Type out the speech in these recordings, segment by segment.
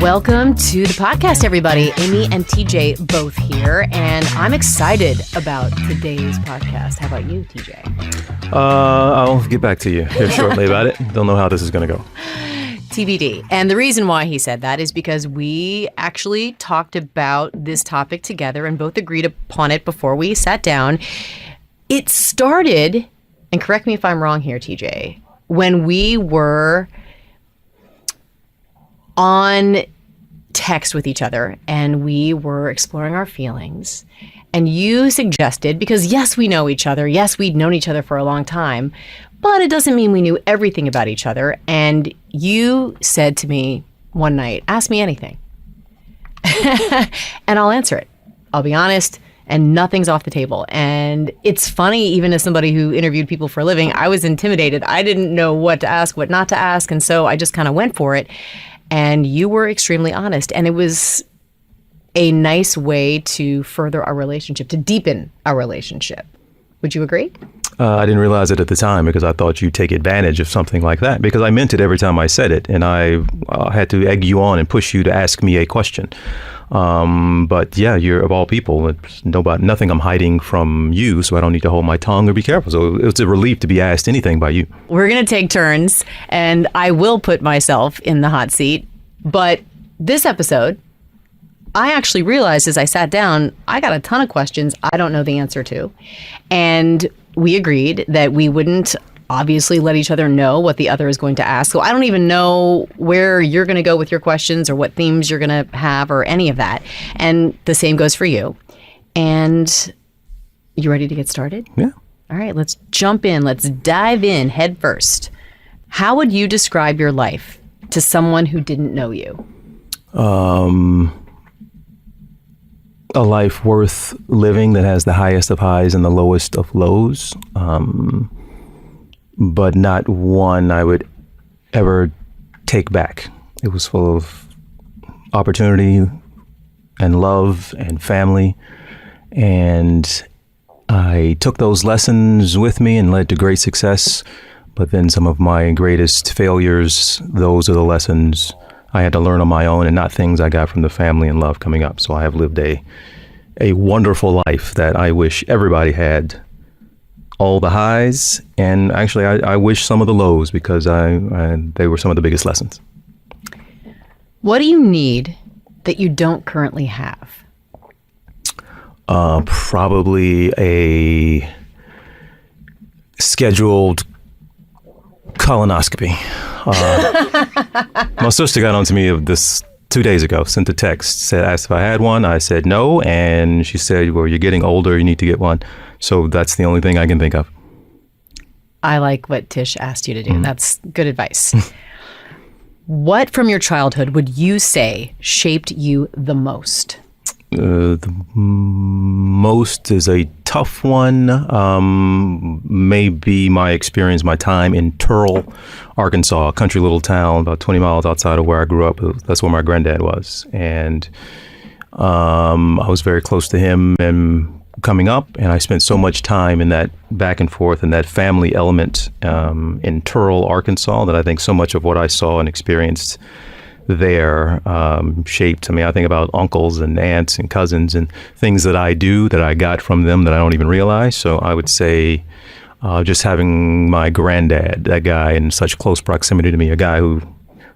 Welcome to the podcast, everybody. Amy and TJ both here, and I'm excited about today's podcast. How about you, TJ? I'll get back to you here shortly about it. Don't know how this is going to go. TBD. And the reason why he said that is because we actually talked about this topic together and both agreed upon it before we sat down. It started, and correct me if I'm wrong here, TJ, when we were on text with each other and we were exploring our feelings, and you suggested, because yes, we know each other, yes, we'd known each other for a long time, but it doesn't mean we knew everything about each other. And you said to me one night, ask me anything and I'll answer it. I'll be honest, and nothing's off the table. And it's funny, even as somebody who interviewed people for a living, I was intimidated. I didn't know what to ask, what not to ask, and so I just kind of went for it. And you were extremely honest. And it was a nice way to further our relationship, to deepen our relationship. Would you agree? I didn't realize it at the time because I thought you'd take advantage of something like that, because I meant it every time I said it. And I had to egg you on and push you to ask me a question. But yeah, you're, of all people, it's nothing I'm hiding from you, so I don't need to hold my tongue or be careful. So it's a relief to be asked anything by you. We're going to take turns, and I will put myself in the hot seat. But this episode, I actually realized as I sat down, I got a ton of questions I don't know the answer to. And we agreed that we wouldn't obviously let each other know what the other is going to ask. So I don't even know where you're going to go with your questions or what themes you're going to have or any of that. And the same goes for you. And you ready to get started? Yeah. All right, let's jump in. Let's dive in head first. How would you describe your life to someone who didn't know you? A life worth living that has the highest of highs and the lowest of lows. But not one I would ever take back. It was full of opportunity and love and family. And I took those lessons with me and led to great success. But then some of my greatest failures, those are the lessons I had to learn on my own and not things I got from the family and love coming up. So I have lived a wonderful life that I wish everybody had. All the highs, and actually I wish some of the lows, because they were some of the biggest lessons. What do you need that you don't currently have? Probably a scheduled colonoscopy. My sister got onto me of this 2 days ago, sent a text, asked if I had one. I said no, and she said, well, you're getting older, you need to get one. So that's the only thing I can think of. I like what Tish asked you to do. That's good advice. What from your childhood would you say shaped you the most? The most is a tough one. Maybe my experience, my time in Turl, Arkansas, a country little town about 20 miles outside of where I grew up. That's where my granddad was. And I was very close to him and coming up, and I spent so much time in that back and forth and that family element in Turl, Arkansas, that I think so much of what I saw and experienced there shaped. I mean, I think about uncles and aunts and cousins and things that I do that I got from them that I don't even realize. So I would say just having my granddad, that guy in such close proximity to me, a guy who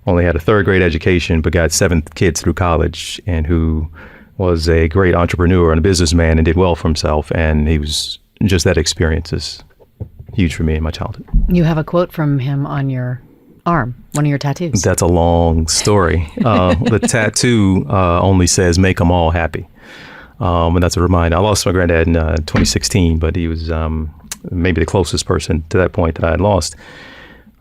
only had a third grade education but got 7 kids through college, and who was a great entrepreneur and a businessman and did well for himself. And he was just, that experience is huge for me in my childhood. You have a quote from him on your arm, one of your tattoos. That's a long story. The tattoo only says, make them all happy. And that's a reminder. I lost my granddad in 2016, but he was maybe the closest person to that point that I had lost.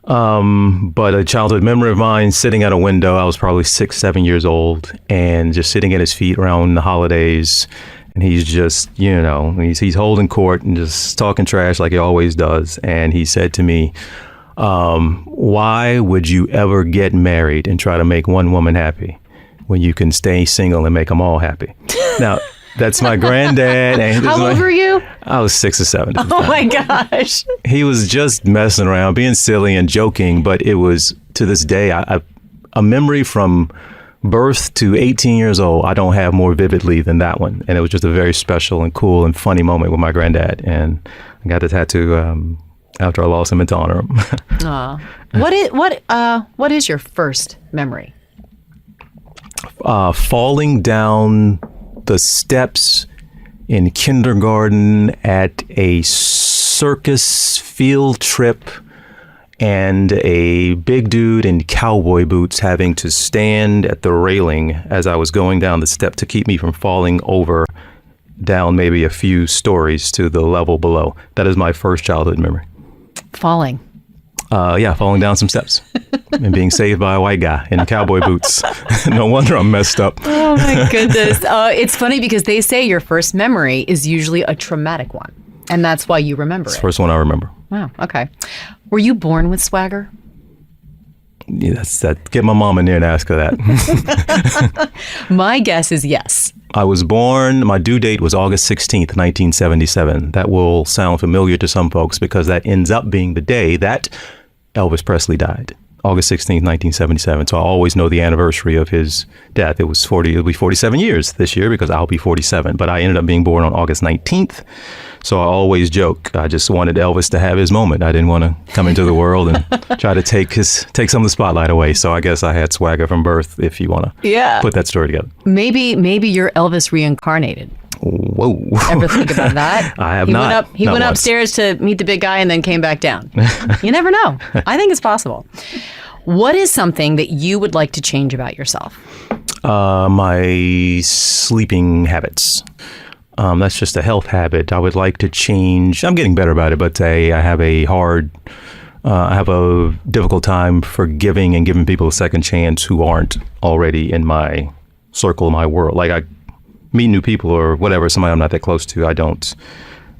But a childhood memory of mine, sitting at a window, I was probably 6, 7 years old, and just sitting at his feet around the holidays. And he's just, he's holding court and just talking trash like he always does. And he said to me, why would you ever get married and try to make one woman happy when you can stay single and make them all happy? Now, that's my granddad. And how old were you? I was 6 or 7. Oh my gosh. He was just messing around, being silly and joking, but it was, to this day, a memory from birth to 18 years old, I don't have more vividly than that one. And it was just a very special and cool and funny moment with my granddad. And I got the tattoo after I lost him to honor him. What is your first memory? Falling down the steps in kindergarten at a circus field trip, and a big dude in cowboy boots having to stand at the railing as I was going down the step to keep me from falling over down maybe a few stories to the level below. That is my first childhood memory. Falling. Falling down some steps and being saved by a white guy in cowboy boots. No wonder I'm messed up. Oh my goodness. It's funny because they say your first memory is usually a traumatic one, and that's why you remember it. It's the first one I remember. Wow. Okay. Were you born with swagger? Yeah, that's that. Get my mom in there and ask her that. My guess is yes. I was born, my due date was August 16th, 1977. That will sound familiar to some folks because that ends up being the day that Elvis Presley died. August 16th, 1977. So I always know the anniversary of his death. It'll be 47 years this year because I'll be 47. But I ended up being born on August 19th. So I always joke, I just wanted Elvis to have his moment. I didn't want to come into the world and try to take some of the spotlight away. So I guess I had swagger from birth, if you want to put that story together. Maybe you're Elvis reincarnated. Whoa. Ever think about that? I have not. He went upstairs to meet the big guy and then came back down. You never know. I think it's possible. What is something that you would like to change about yourself? My sleeping habits. That's just a health habit. I would like to change. I'm getting better about it, but I have a difficult time forgiving and giving people a second chance who aren't already in my circle, my world. Like I meet new people or whatever, somebody I'm not that close to.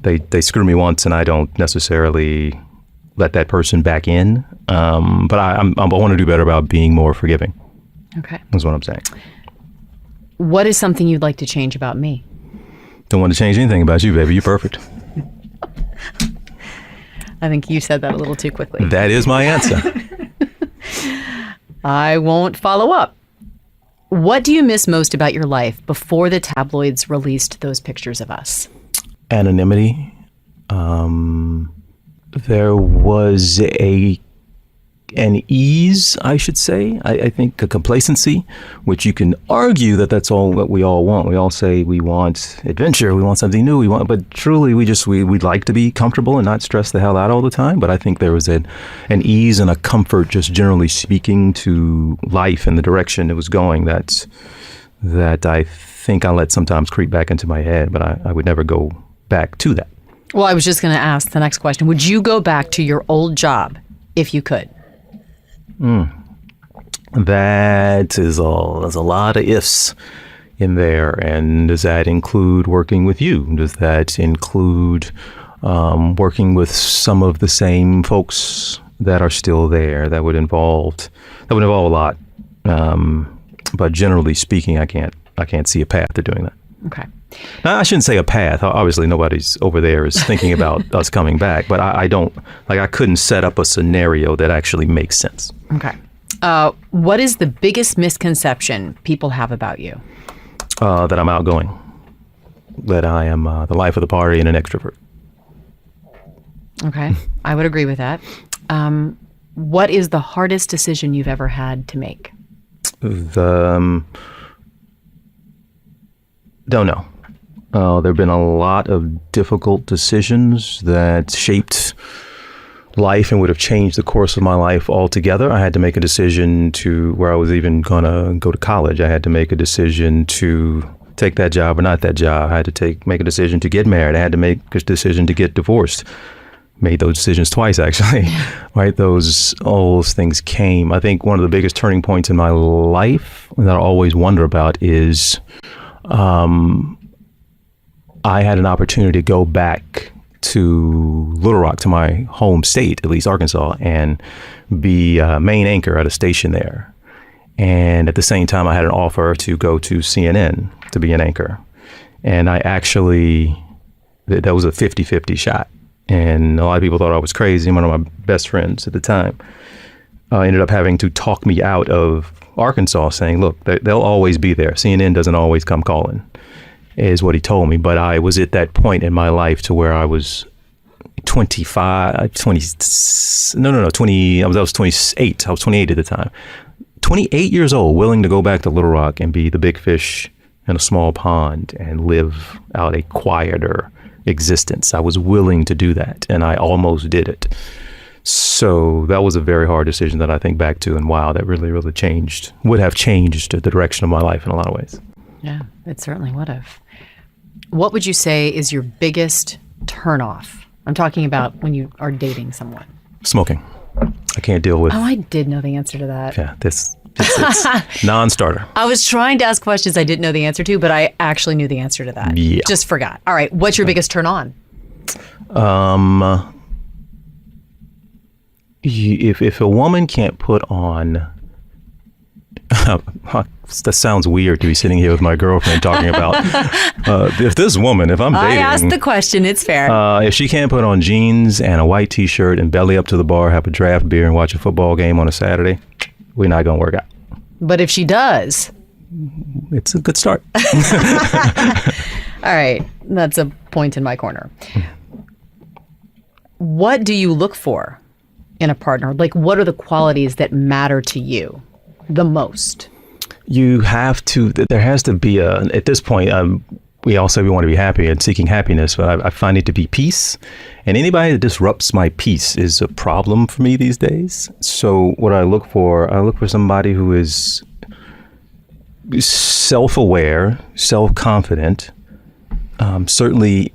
They screw me once and I don't necessarily let that person back in. But I want to do better about being more forgiving. Okay. That's what I'm saying. What is something you'd like to change about me? Don't want to change anything about you, baby. You're perfect. I think you said that a little too quickly. That is my answer. I won't follow up. What do you miss most about your life before the tabloids released those pictures of us? Anonymity. There was an ease, I should say. I think a complacency, which you can argue that that's all what we all want. We all say we want adventure, we want something new, but truly we'd like to be comfortable and not stress the hell out all the time. But I think there was an ease and a comfort, just generally speaking, to life and the direction it was going that I think I let sometimes creep back into my head, but I would never go back to that. Well, I was just going to ask the next question. Would you go back to your old job if you could? There's a lot of ifs in there. And does that include working with you? Does that include working with some of the same folks that are still there? That would involve a lot. But generally speaking, I can't see a path to doing that. Okay. Now, I shouldn't say a path. Obviously, nobody's over there is thinking about us coming back. But I couldn't set up a scenario that actually makes sense. Okay. What is the biggest misconception people have about you? That I'm outgoing. That I am the life of the party and an extrovert. Okay. I would agree with that. What is the hardest decision you've ever had to make? Don't know. There have been a lot of difficult decisions that shaped life and would have changed the course of my life altogether. I had to make a decision to where I was even going to go to college. I had to make a decision to take that job or not that job. I had to make a decision to get married. I had to make a decision to get divorced. Made those decisions twice, actually. Right? All those things came. I think one of the biggest turning points in my life that I always wonder about is I had an opportunity to go back to Little Rock, to my home state, at least Arkansas, and be a main anchor at a station there. And at the same time, I had an offer to go to CNN to be an anchor. And that was a 50-50 shot. And a lot of people thought I was crazy. One of my best friends at the time ended up having to talk me out of Arkansas saying, look, they'll always be there. CNN doesn't always come calling, is what he told me. But I was at that point in my life to where I was 25, 20, no, 20, I was 28. I was 28 at the time. 28 years old, willing to go back to Little Rock and be the big fish in a small pond and live out a quieter existence. I was willing to do that, and I almost did it. So that was a very hard decision that I think back to, and wow, that really, really would have changed the direction of my life in a lot of ways. Yeah, it certainly would have. What would you say is your biggest turnoff? I'm talking about when you are dating someone. Smoking. I can't deal with. Oh, I did know the answer to that. Yeah, it's non-starter. I was trying to ask questions I didn't know the answer to, but I actually knew the answer to that. Yeah. Just forgot. All right. What's your biggest turn on? If a woman can't put on, that sounds weird to be sitting here with my girlfriend talking about. If I'm dating, I asked the question. It's fair. If she can't put on jeans and a white T-shirt and belly up to the bar, have a draft beer, and watch a football game on a Saturday, we're not gonna work out. But if she does, it's a good start. All right, that's a point in my corner. What do you look for in a partner? Like, what are the qualities that matter to you the most? There has to be at this point, we all say we want to be happy and seeking happiness, but I find it to be peace. And anybody that disrupts my peace is a problem for me these days. So what I look for somebody who is self-aware, self-confident, certainly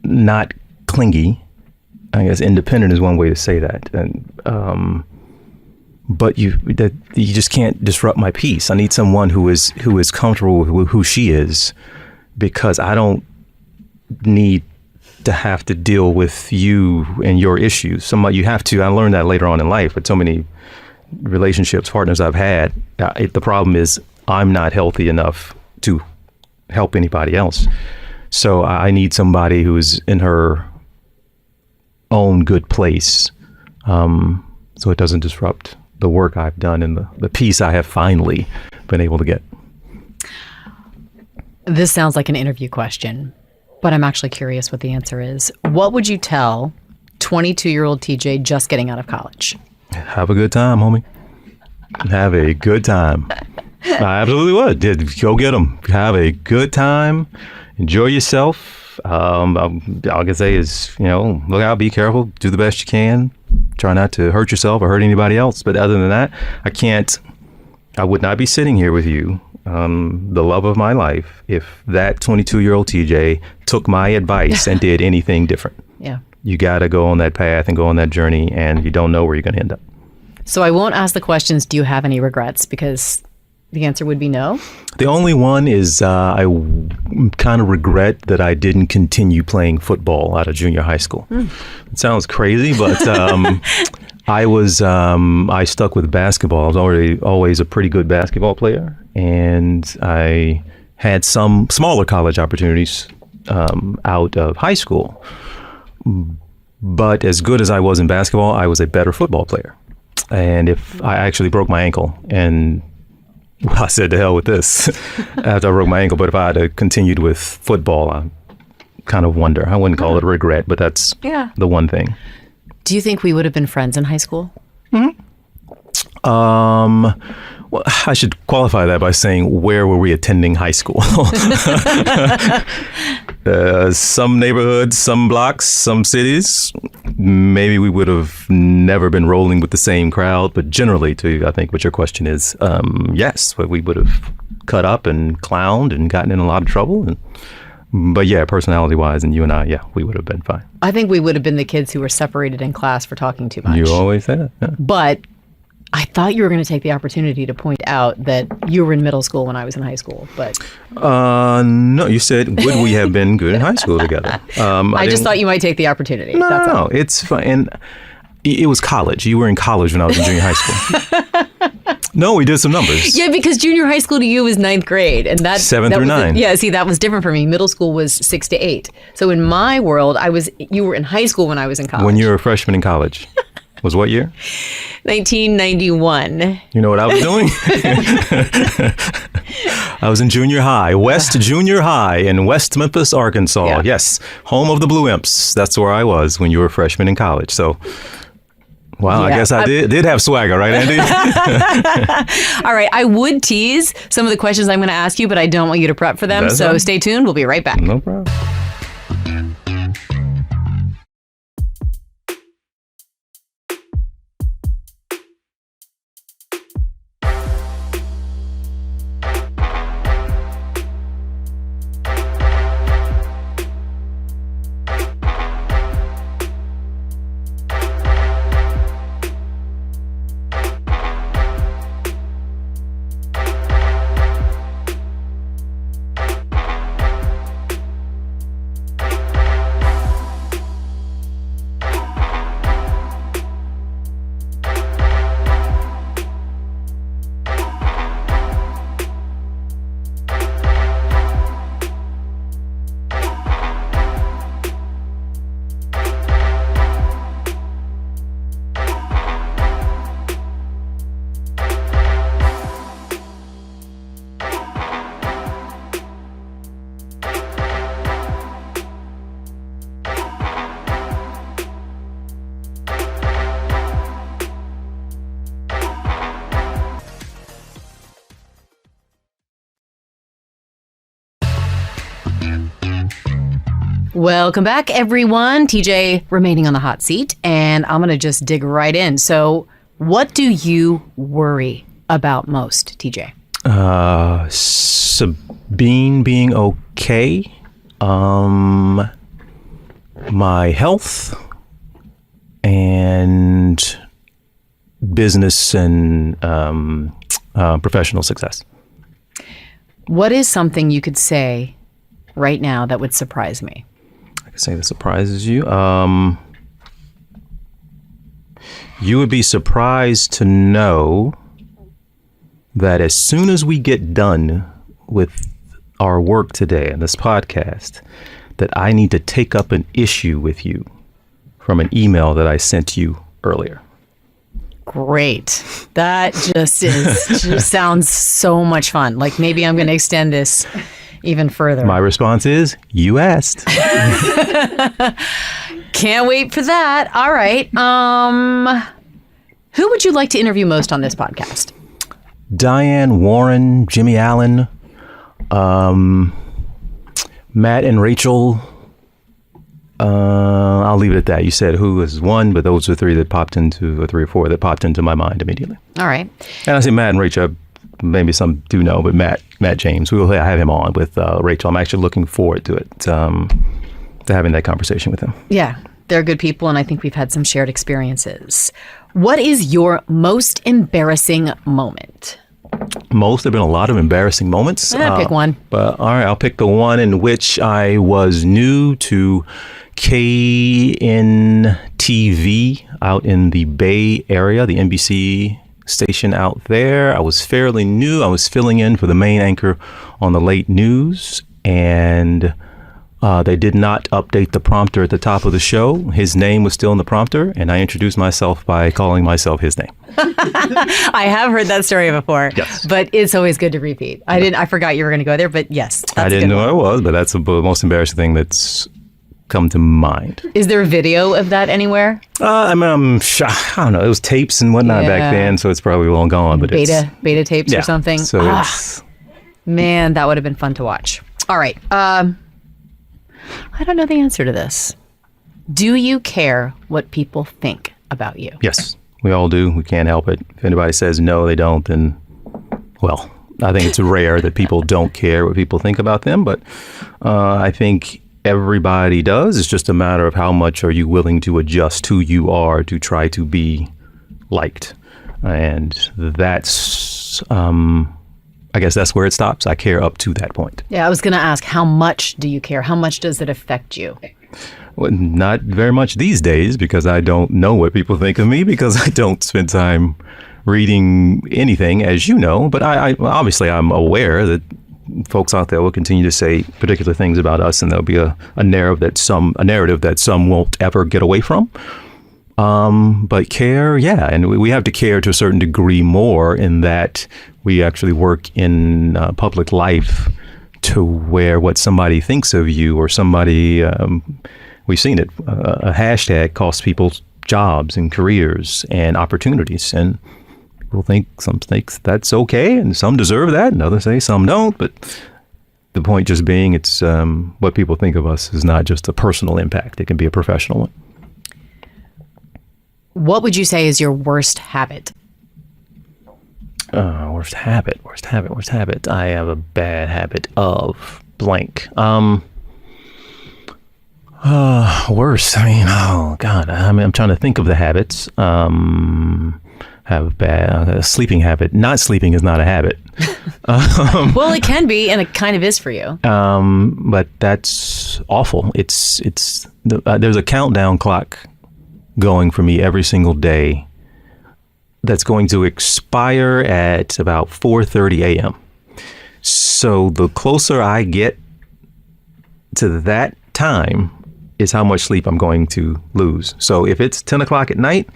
not clingy. I guess independent is one way to say that. And but you just can't disrupt my peace. I need someone who is comfortable with who she is, because I don't need to have to deal with you and your issues. Somebody I learned that later on in life, but so many relationships, partners I've had, the problem is I'm not healthy enough to help anybody else. So I need somebody who is in her own good place, so it doesn't disrupt the work I've done and the peace I have finally been able to get. This sounds like an interview question, but I'm actually curious what the answer is. What would you tell 22-year-old TJ just getting out of college? Have a good time, homie. Have a good time. I absolutely would. Go get them. Have a good time. Enjoy yourself. All I can say is, look out, be careful, do the best you can. Try not to hurt yourself or hurt anybody else. But other than that, I would not be sitting here with you, the love of my life, if that 22-year-old TJ took my advice and did anything different. Yeah. You got to go on that path and go on that journey, and you don't know where you're going to end up. So I won't ask the questions, do you have any regrets? Because the answer would be no. The only one is I kind of regret that I didn't continue playing football out of junior high school. It sounds crazy, but I stuck with basketball. I was always a pretty good basketball player, and I had some smaller college opportunities out of high school. But as good as I was in basketball, I was a better football player. And if I actually broke my ankle, and I said, to hell with this after I broke my ankle. But if I had continued with football, I kind of wonder. I wouldn't call it a regret, but that's the one thing. Do you think we would have been friends in high school? Well, I should qualify that by saying, where were we attending high school? Some neighborhoods, some blocks, some cities. Maybe we would have never been rolling with the same crowd. But generally, I think what your question is, yes, but we would have cut up and clowned and gotten in a lot of trouble. But yeah, personality-wise, and you and I, we would have been fine. I think we would have been the kids who were separated in class for talking too much. You always say that. Yeah. But I thought you were going to take the opportunity to point out that you were in middle school when I was in high school, but no, you said, would we have been good in high school together? I just thought you might take the opportunity. No, it's fine. And it was college. You were in college when I was in junior high school. No, we did some numbers. Yeah, because junior high school to you was 9th grade, and that's 7 through 9. That was different for me. Middle school was 6 to 8. So in my world, you were in high school when I was in college. When you were a freshman in college, was what year? 1991. You know what I was doing? I was in junior high, West Junior High in West Memphis, Arkansas. Yeah. Yes, home of the Blue Imps. That's where I was when you were a freshman in college. So, wow, Yeah. I guess I did have swagger, right, Andy? All right. I would tease some of the questions I'm going to ask you, but I don't want you to prep for them. That's So fine. stay tuned. We'll be right back. No problem. Welcome back, everyone. TJ remaining on the hot seat, and I'm going to just dig right in. So, what do you worry about most, TJ? Sabine being okay. My health and business and professional success. What is something you could say right now that would surprise me? I could say that surprises you. You would be surprised to know that as soon as we get done with our work today in this podcast, that I need to take up an issue with you from an email that I sent you earlier. Great. That just sounds so much fun. Like maybe I'm going to extend this even further. My response is, you asked. Can't wait for that. All right. Who would you like to interview most on this podcast? Diane Warren, Jimmy Allen, Matt and Rachel. I'll leave it at that. You said who was one, but those are three that popped into, or three or four that popped into my mind immediately. All right. And I say Matt and Rachel, maybe some do know, but Matt James, we will have him on with Rachel. I'm actually looking forward to it, to having that conversation with him. Yeah, they're good people, and I think we've had some shared experiences. What is your most embarrassing moment? There have been a lot of embarrassing moments. Pick one. But all right, I'll pick the one in which I was new to KNTV out in the Bay Area, the NBC station out there. I was fairly new. I was filling in for the main anchor on the late news, and they did not update the prompter at the top of the show. His name was still in the prompter, and I introduced myself by calling myself his name. I have heard that story before, yes, but it's always good to repeat. I forgot you were going to go there, but yes, that's I didn't know it was, but that's the most embarrassing thing that's come to mind. Is there a video of that anywhere? I don't know. It was tapes and whatnot back then, so it's probably long gone. But beta tapes or something. So man, that would have been fun to watch. All right. I don't know the answer to this. Do you care what people think about you? Yes, we all do. We can't help it. If anybody says no, they don't, then, well, I think it's rare that people don't care what people think about them. But I think everybody does. It's just a matter of how much are you willing to adjust who you are to try to be liked. And that's, I guess that's where it stops. I care up to that point. Yeah, I was going to ask, how much do you care? How much does it affect you? Well, not very much these days, because I don't know what people think of me, because I don't spend time reading anything, as you know. But I obviously I'm aware that folks out there will continue to say particular things about us, and there'll be a narrative that some won't ever get away from. But care, yeah. And we have to care to a certain degree more in that we actually work in public life to where what somebody thinks of you or somebody, we've seen it, a hashtag costs people jobs and careers and opportunities. And people think that's okay and some deserve that and others say some don't. But the point just being it's what people think of us is not just a personal impact. It can be a professional one. What would you say is your worst habit? Worst habit. I have a bad habit of blank. Worst. I mean, oh God. I'm trying to think of the habits. Have a bad sleeping habit. Not sleeping is not a habit. Well, it can be, and it kind of is for you. But that's awful. It's there's a countdown clock going for me every single day that's going to expire at about 4:30 a.m. So the closer I get to that time is how much sleep I'm going to lose. So if it's 10 o'clock at night,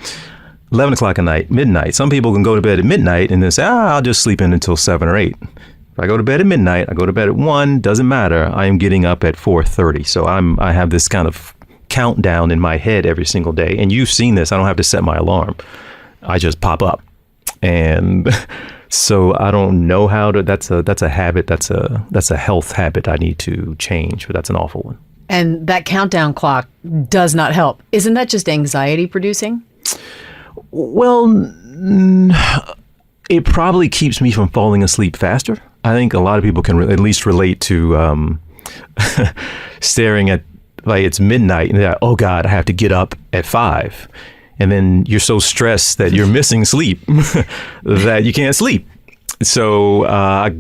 11 o'clock at night, midnight, some people can go to bed at midnight and then say, I'll just sleep in until 7 or 8. If I go to bed at midnight, I go to bed at 1, doesn't matter. I am getting up at 4:30. So I have this kind of countdown in my head every single day. And you've seen this. I don't have to set my alarm. I just pop up. And so I don't know how to, that's a habit. That's a health habit I need to change, but that's an awful one. And that countdown clock does not help. Isn't that just anxiety producing? Well, it probably keeps me from falling asleep faster. I think a lot of people can at least relate to staring at, like, it's midnight and they're like, oh God, I have to get up at 5. And then you're so stressed that you're missing sleep that you can't sleep. So I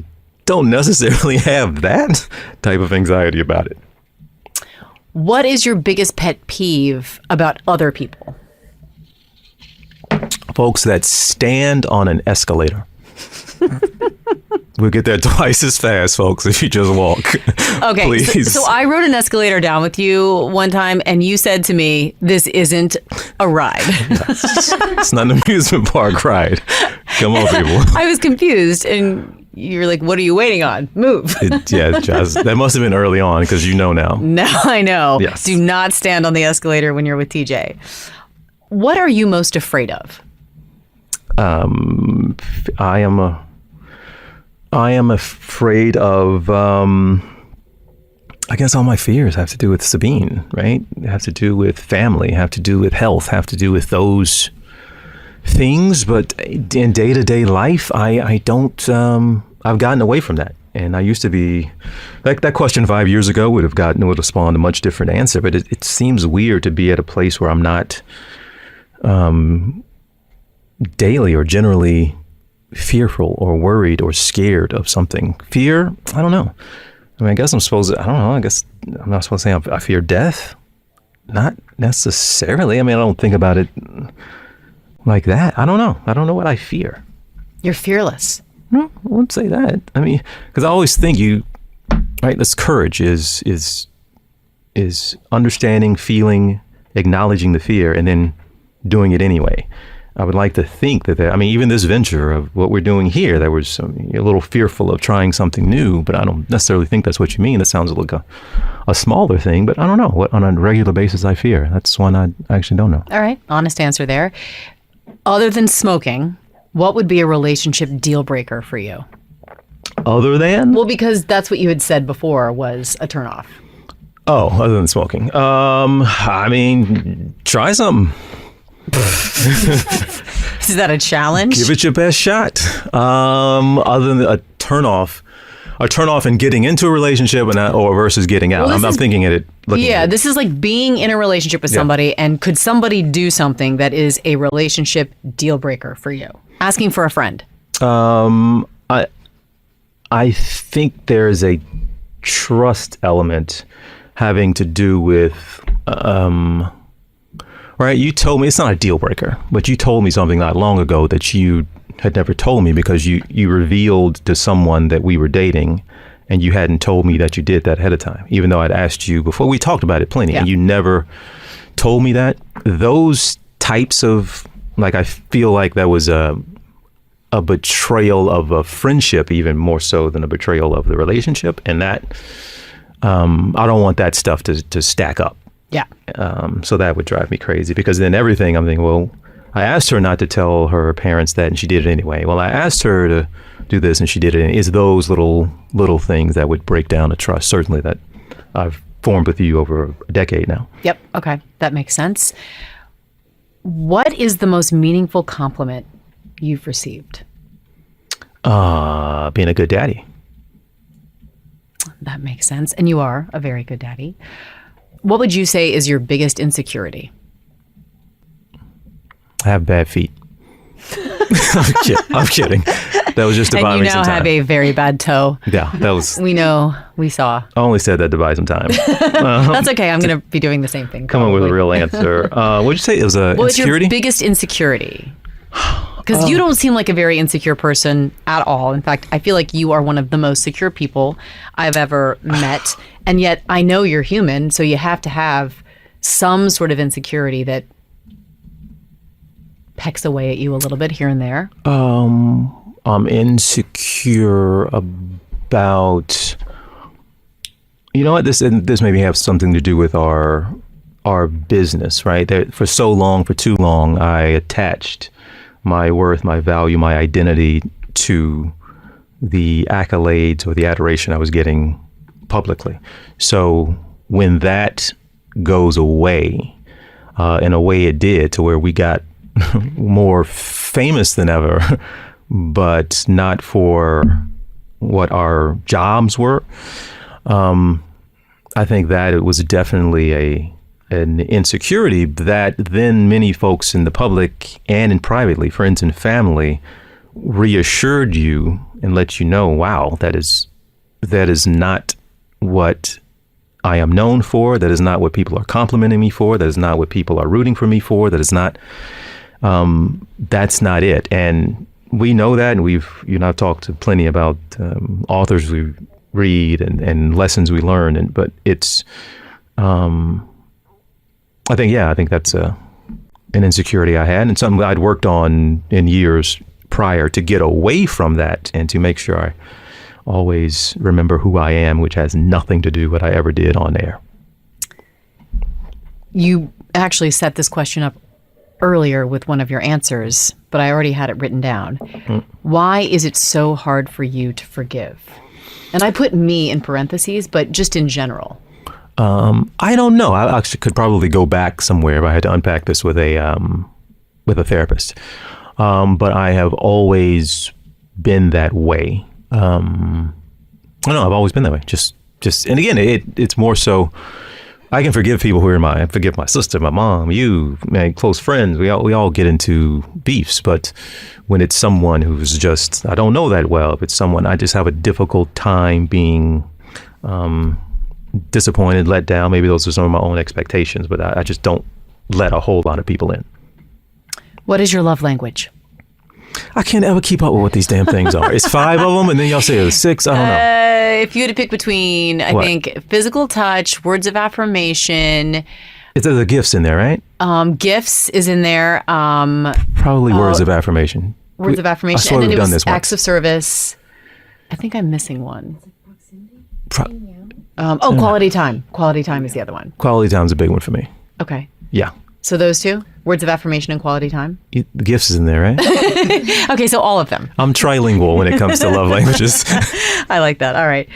don't necessarily have that type of anxiety about it. What is your biggest pet peeve about other people? Folks that stand on an escalator. We'll get there twice as fast, folks, if you just walk. Okay, please. So I rode an escalator down with you one time, and you said to me, this isn't a ride. It's not an amusement park ride. Come on, people. I was confused, and you were like, what are you waiting on? Move. That must have been early on, because you know now. Now I know. Yes. Do not stand on the escalator when you're with TJ. What are you most afraid of? I am afraid of, I guess all my fears have to do with Sabine, right? Have to do with family, have to do with health, have to do with those things. But in day-to-day life, I don't, I've gotten away from that. And I used to be, like that question 5 years ago would have spawned a much different answer. But it seems weird to be at a place where I'm not daily or generally fearful or worried or scared of something. Fear? I don't know. I mean, I guess I I'm not supposed to say I fear death. Not necessarily. I mean, I don't think about it like that. I don't know. I don't know what I fear. You're fearless. No, I wouldn't say that. I mean, because I always think right, this courage is understanding, feeling, acknowledging the fear, and then doing it anyway. I would like to think that, even this venture of what we're doing here, that was a little fearful of trying something new, but I don't necessarily think that's what you mean. That sounds like a smaller thing, but I don't know what on a regular basis I fear. That's one I actually don't know. All right. Honest answer there. Other than smoking, what would be a relationship deal breaker for you? Other than? Well, because that's what you had said before was a turnoff. Oh, other than smoking. Try something. Is that a challenge? Give it your best shot. Other than a turnoff and getting into a relationship or versus getting out. Well, I'm thinking at it. This is like being in a relationship with somebody, and could somebody do something that is a relationship deal breaker for you? Asking for a friend. I think there's a trust element having to do with right, you told me, it's not a deal breaker, but you told me something not long ago that you had never told me because you revealed to someone that we were dating and you hadn't told me that you did that ahead of time, even though I'd asked you before. We talked about it plenty and you never told me that. Those types of, like, I feel like that was a betrayal of a friendship, even more so than a betrayal of the relationship. And that, I don't want that stuff to stack up. Yeah. So that would drive me crazy, because then everything I'm thinking, well, I asked her not to tell her parents that, and she did it anyway. Well, I asked her to do this, and she did it. It's those little things that would break down a trust, certainly, that I've formed with you over a decade now. Yep. Okay. That makes sense. What is the most meaningful compliment you've received? Being a good daddy. That makes sense. And you are a very good daddy. What would you say is your biggest insecurity? I have bad feet. I'm kidding. That was just to buy me some time. And you now have a very bad toe. Yeah, that was... We know. We saw. I only said that to buy some time. That's okay. I'm going to be doing the same thing. Come on with a real answer. What would you say? It was a What's insecurity? your biggest insecurity? Because you don't seem like a very insecure person at all. In fact, I feel like you are one of the most secure people I've ever met. And yet I know you're human, so you have to have some sort of insecurity that pecks away at you a little bit here and there. I'm insecure about... You know what? This maybe have something to do with our business, right? For too long, I attached my worth, my value, my identity to the accolades or the adoration I was getting publicly. So when that goes away, in a way it did, to where we got more famous than ever, but not for what our jobs were, I think that it was definitely an insecurity that then many folks in the public and in privately, friends and family, reassured you and let you know, wow, that is not what I am known for. That is not what people are complimenting me for. That is not what people are rooting for me for. That is not, that's not it. And we know that, and I've talked to plenty about authors we read and lessons we learn, but it's, I think that's an insecurity I had, and something I'd worked on in years prior to get away from that and to make sure I always remember who I am, which has nothing to do with what I ever did on air. You actually set this question up earlier with one of your answers, but I already had it written down. Why is it so hard for you to forgive? And I put me in parentheses, but just in general. I don't know. I actually could probably go back somewhere if I had to unpack this with a therapist. But I have always been that way. I don't know. I've always been that way. Just, and again, it's more so. I can forgive people who are I forgive my sister, my mom, you, my close friends. We all get into beefs, but when it's someone who's just, I don't know that well, if it's someone, I just have a difficult time being disappointed, let down. Maybe those are some of my own expectations, but I just don't let a whole lot of people in. What is your love language? I can't ever keep up with what these damn things are. It's 5 of them, and then y'all say it's 6. I don't know. If you had to pick between, I think, physical touch, words of affirmation. It's the gifts in there, right? Gifts is in there. Probably words of affirmation. Words of affirmation. I swear and then we've it was done this acts once. of service. I think I'm missing one. Quality time. Quality time is the other one. Quality time's a big one for me. Okay. Yeah. So those two? Words of affirmation and quality time? The gifts is in there, right? Okay, so all of them. I'm trilingual when it comes to love languages. I like that. All right.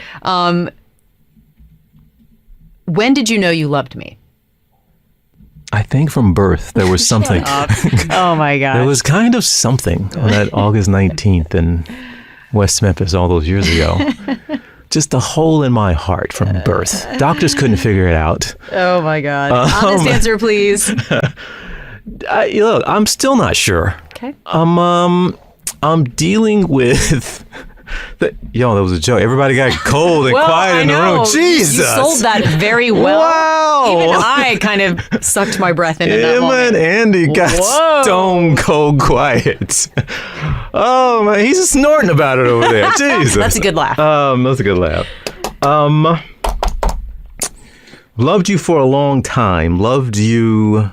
When did you know you loved me? I think from birth there was something. Oh my God. There was kind of something on that August 19th in West Memphis all those years ago. Just a hole in my heart from birth. Doctors couldn't figure it out. Oh my God. Honest answer, please. Look, I'm still not sure. Okay. I'm dealing with. That was a joke. Everybody got cold and quiet in the room. Jesus, you sold that very well. Wow. Even I kind of sucked my breath in that Emma moment. and Andy got stone cold quiet. Oh man, he's just snorting about it over there. Jesus, that's a good laugh. That's a good laugh. Loved you for a long time. Loved you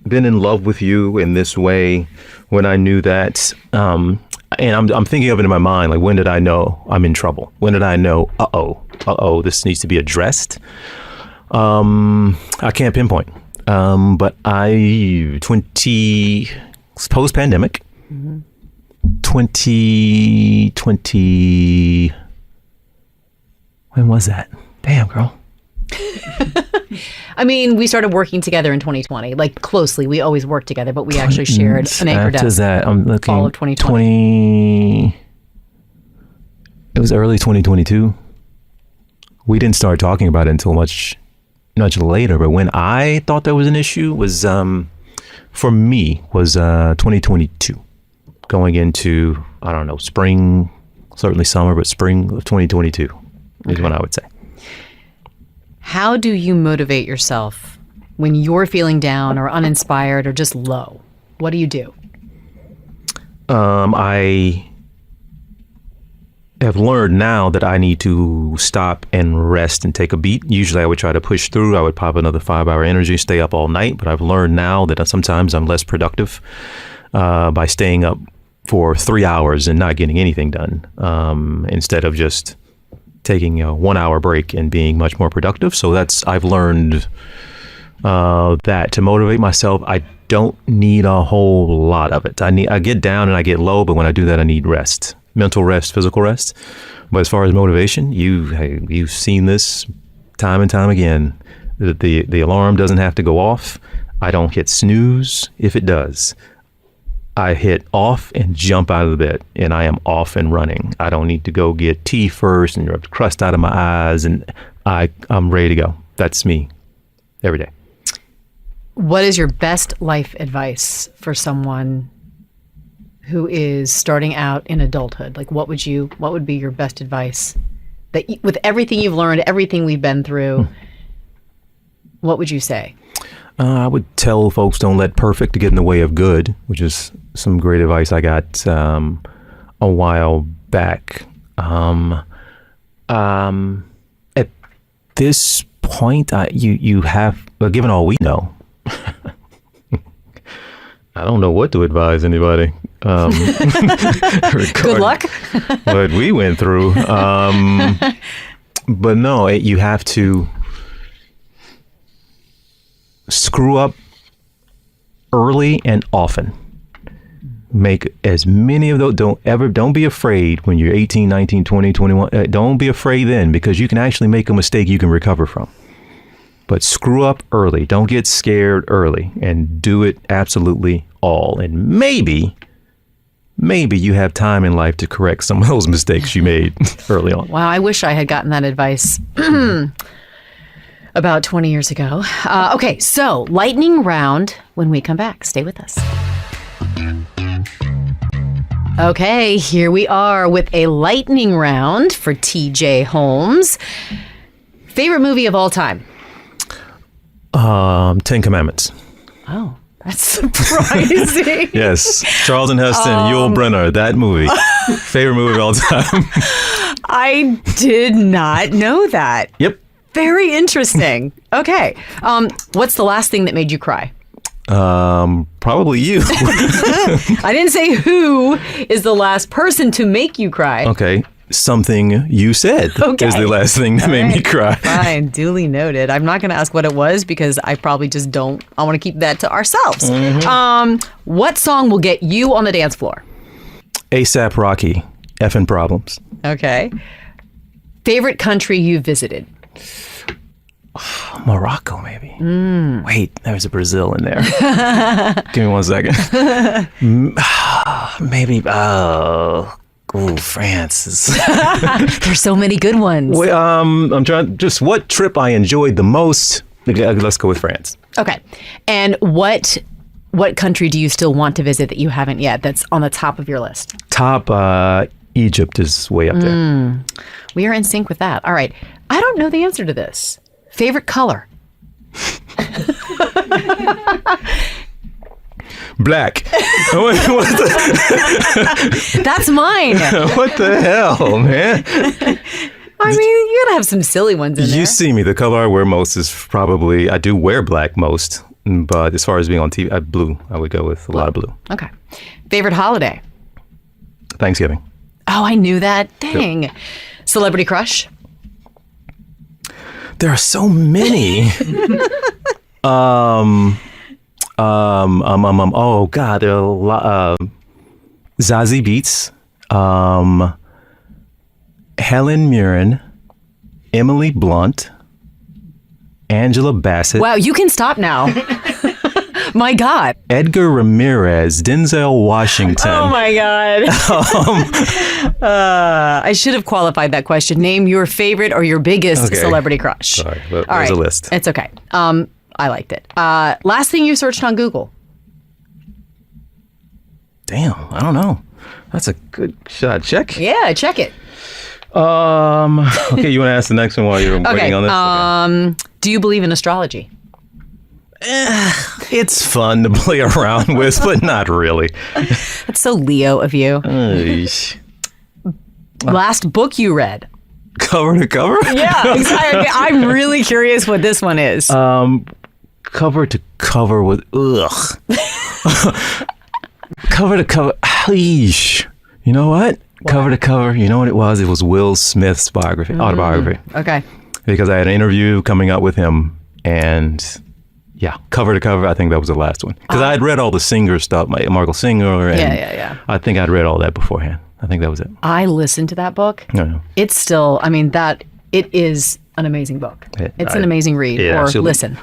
been in love with you in this way when I knew that, and I'm thinking of it in my mind, like, when did I know I'm in trouble? When did I know, this needs to be addressed? I can't pinpoint. But post-pandemic, 2020, when was that? Damn, girl. I mean, we started working together in 2020, like closely. We always worked together, but we actually shared an anchor desk. After that, I'm looking. Fall of 2020. It was early 2022. We didn't start talking about it until much later. But when I thought there was an issue was, for me, was 2022. Going into, I don't know, spring, certainly summer, but spring of 2022 is when I would say. How do you motivate yourself when you're feeling down or uninspired or just low? What do you do? I have learned now that I need to stop and rest and take a beat. Usually I would try to push through. I would pop another 5-hour energy, stay up all night. But I've learned now that sometimes I'm less productive by staying up for 3 hours and not getting anything done, instead of just taking a 1 hour break and being much more productive. So I've learned that to motivate myself, I don't need a whole lot of it. I get down and I get low, but when I do that, I need rest, mental rest, physical rest. But as far as motivation, you've seen this time and time again. The alarm doesn't have to go off. I don't hit snooze. If it does, I hit off and jump out of the bed, and I am off and running. I don't need to go get tea first and rub the crust out of my eyes, and I'm ready to go. That's me every day. What is your best life advice for someone who is starting out in adulthood? Like, what would be your best advice that with everything you've learned, everything we've been through, what would you say? I would tell folks, don't let perfect get in the way of good, which is some great advice I got a while back. At this point, you have, given all we know, I don't know what to advise anybody. Good luck. What we went through. But no, you have to screw up early and often. Make as many of those. Don't be afraid when you're 18, 19, 20, 21. Don't be afraid then, because you can actually make a mistake you can recover from. But screw up early. Don't get scared early, and do it absolutely all. And maybe you have time in life to correct some of those mistakes you made early on. Wow, I wish I had gotten that advice about 20 years ago. Okay, so lightning round when we come back. Stay with us. Okay, here we are with a lightning round for TJ Holmes. Favorite movie of all time? 10 Commandments. Oh, that's surprising. Yes, Charlton Heston, Yul Brynner, that movie. Favorite movie of all time. I did not know that. Yep. Very interesting. Okay. What's the last thing that made you cry? Probably you. I didn't say who is the last person to make you cry. Okay. Something you said is the last thing that made me cry. Fine. Duly noted. I'm not going to ask what it was because I probably just don't. I want to keep that to ourselves. Mm-hmm. What song will get you on the dance floor? A$AP Rocky, Effin' Problems. Okay. Favorite country you visited? Morocco, maybe. Wait, there's a Brazil in there. Give me 1 second. Maybe. France. There's so many good ones. Wait, I'm trying. Just what trip I enjoyed the most? Let's go with France. Okay. And what country do you still want to visit that you haven't yet? That's on the top of your list. Top. Egypt is way up there. We are in sync with that. All right. I don't know the answer to this. Favorite color? Black. That's mine. What the hell, man? I mean, you gotta have some silly ones in there. You see me. The color I wear most is probably, I do wear black most. But as far as being on TV, blue. I would go with a lot of blue. Okay. Favorite holiday? Thanksgiving. Oh, I knew that. Dang. Yep. Celebrity crush? There are so many. Oh God, there are a lot. Zazie Beetz, Helen Mirren, Emily Blunt, Angela Bassett. Wow, you can stop now. My God. Edgar Ramirez, Denzel Washington. Oh my God. I should have qualified that question. Name your favorite or your biggest celebrity crush. Sorry, there's a list. It's okay. I liked it. Last thing you searched on Google. Damn, I don't know. That's a good shot. Check? Yeah, check it. Okay, you want to ask the next one while you're waiting on this? Okay. Do you believe in astrology? It's fun to play around with, but not really. That's so Leo of you. Last book you read? Cover to cover? Yeah, exactly. I'm really curious what this one is. Cover to cover with cover to cover. Eesh. You know what? Cover to cover. You know what it was? It was Will Smith's autobiography. Okay. Because I had an interview coming up with him, and yeah, cover to cover. I think that was the last one. Because I had read all the Singer stuff, Michael Singer, and yeah. I think I'd read all that beforehand. I think that was it. I listened to that book. No. It's still, it is an amazing book. It's an amazing read or listen.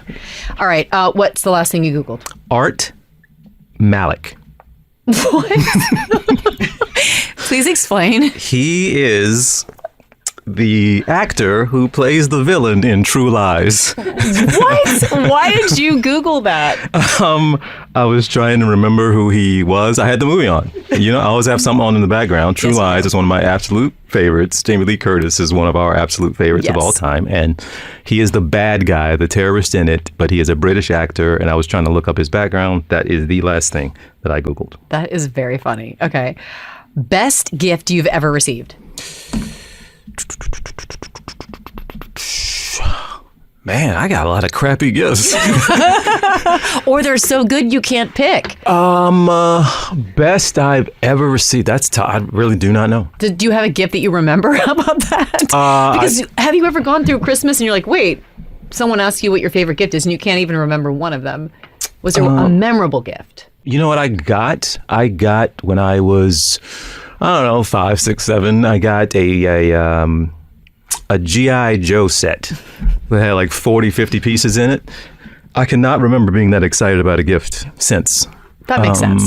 All right. What's the last thing you Googled? Art Malik. What? Please explain. He is the actor who plays the villain in True Lies. What? Why did you Google that? I was trying to remember who he was. I had the movie on. You know, I always have something on in the background. True Lies is one of my absolute favorites. Jamie Lee Curtis is one of our absolute favorites of all time. And he is the bad guy, the terrorist in it, but he is a British actor. And I was trying to look up his background. That is the last thing that I Googled. That is very funny. Okay. Best gift you've ever received? Man, I got a lot of crappy gifts. Or they're so good you can't pick. Best I've ever received. I really do not know. Do you have a gift that you remember? How about that? Because have you ever gone through Christmas and you're like, wait, someone asks you what your favorite gift is and you can't even remember one of them? Was there a memorable gift? You know what I got? I got when I was, I don't know, 5, 6, 7. I got a G.I. Joe set that had like 40, 50 pieces in it. I cannot remember being that excited about a gift since. That makes sense.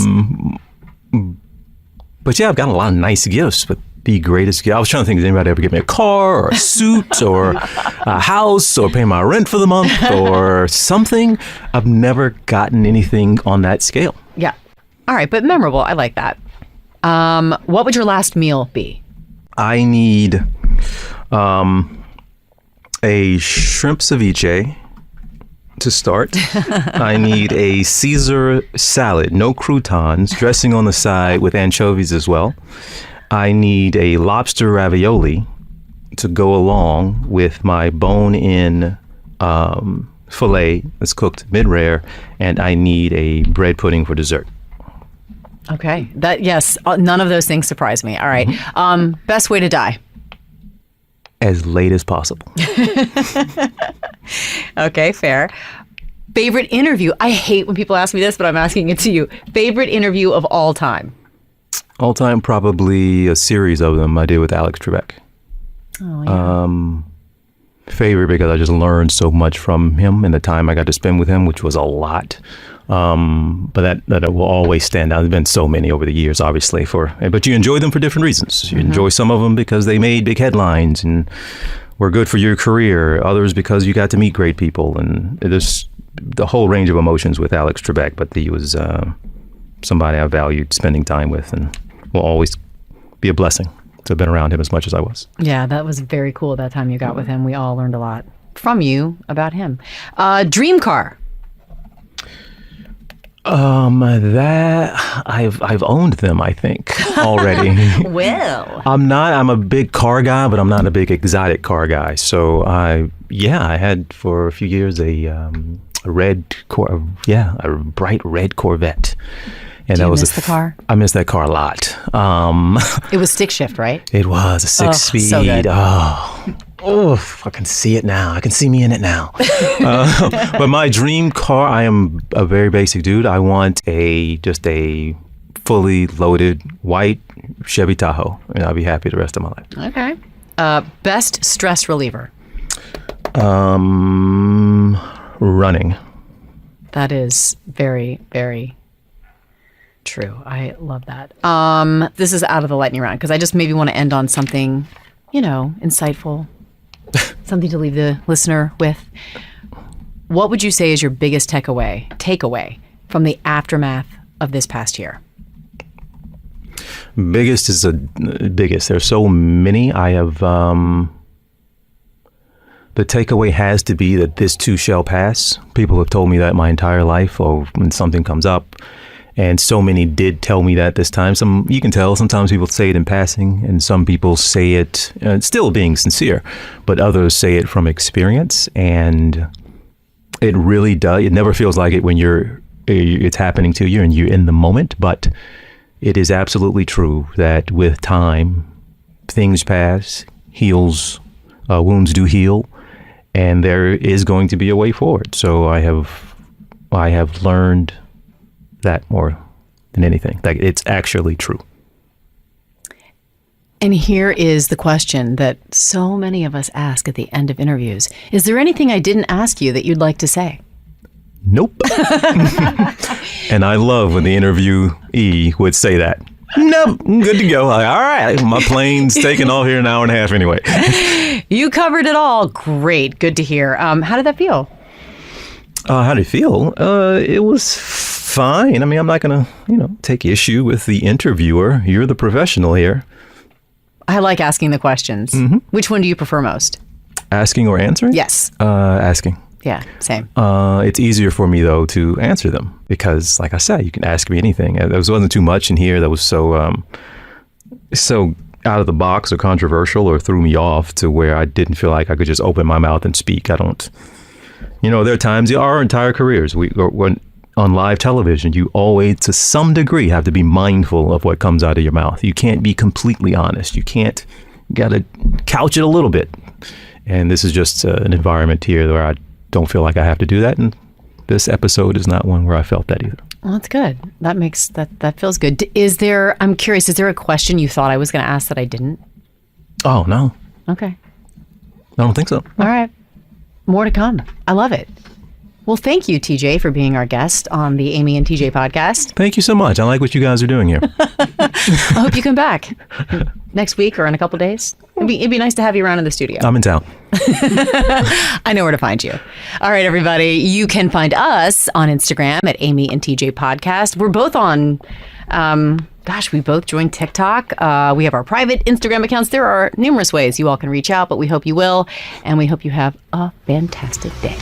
But yeah, I've got a lot of nice gifts, but the greatest gift, I was trying to think, did anybody ever give me a car or a suit or a house or pay my rent for the month or something? I've never gotten anything on that scale. Yeah. All right, but memorable. I like that. What would your last meal be? I need a shrimp ceviche to start. I need a Caesar salad, no croutons, dressing on the side with anchovies as well. I need a lobster ravioli to go along with my bone-in filet that's cooked mid-rare, and I need a bread pudding for dessert. Okay. Yes, none of those things surprise me. All right. Best way to die? As late as possible. Okay, fair. Favorite interview? I hate when people ask me this, but I'm asking it to you. Favorite interview of all time? All time, probably a series of them I did with Alex Trebek. Oh, yeah. Favorite because I just learned so much from him and the time I got to spend with him, which was a lot. But that will always stand out. There's been so many over the years, obviously, but you enjoy them for different reasons. You enjoy some of them because they made big headlines and were good for your career. Others because you got to meet great people. And there's the whole range of emotions with Alex Trebek, but he was somebody I valued spending time with and will always be a blessing to have been around him as much as I was. Yeah, that was very cool that time you got with him. We all learned a lot from you about him. Dream car? That I've owned them, I think, already. Well, I'm a big car guy, but I'm not a big exotic car guy. So I had for a few years a a bright red Corvette. And Do that you was miss the car? I missed that car a lot. It was stick shift, right? It was a 6-speed. So good. I can see it now. I can see me in it now. But my dream car, I am a very basic dude. I want just a fully loaded white Chevy Tahoe, and I'll be happy the rest of my life. Okay. Best stress reliever? Running. That is very, very true. I love that. This is out of the lightning round because I just maybe want to end on something, insightful, something to leave the listener with. What would you say is your biggest takeaway from the aftermath of this past year? Biggest is biggest. There's so many. I have the takeaway has to be that this too shall pass. People have told me that my entire life, or when something comes up, and so many did tell me that this time. Some you can tell. Sometimes people say it in passing, and some people say it still being sincere, but others say it from experience, and it really does. It never feels like it when it's happening to you and you're in the moment, but it is absolutely true that with time, things pass, wounds do heal, and there is going to be a way forward. So I have learned that more than anything, that it's actually true. And here is the question that so many of us ask at the end of interviews. Is there anything I didn't ask you that you'd like to say? Nope. And I love when the interviewee would say that. Nope, good to go. Like, all right, my plane's taking off here an hour and a half anyway. You covered it all. Great. Good to hear. How did that feel? How did it feel? It was fine. I mean, I'm not going to, take issue with the interviewer. You're the professional here. I like asking the questions. Mm-hmm. Which one do you prefer most? Asking or answering? Yes. Asking. Yeah, same. It's easier for me, though, to answer them because, like I said, you can ask me anything. There wasn't too much in here that was so out of the box or controversial or threw me off to where I didn't feel like I could just open my mouth and speak. I don't, there are times, our entire careers, when on live television, you always, to some degree, have to be mindful of what comes out of your mouth. You can't be completely honest. You got to couch it a little bit. And this is just an environment here where I don't feel like I have to do that, and this episode is not one where I felt that either. Well, that's good. That feels good. I'm curious, is there a question you thought I was going to ask that I didn't? Oh, no. Okay. I don't think so. All right. More to come. I love it. Well, thank you, TJ, for being our guest on the Amy and TJ podcast. Thank you so much. I like what you guys are doing here. I hope you come back next week or in a couple days. It'd be nice to have you around in the studio. I'm in town. I know where to find you. All right, everybody. You can find us on Instagram at Amy and TJ Podcast. We're both on, we both joined TikTok. We have our private Instagram accounts. There are numerous ways you all can reach out, but we hope you will. And we hope you have a fantastic day.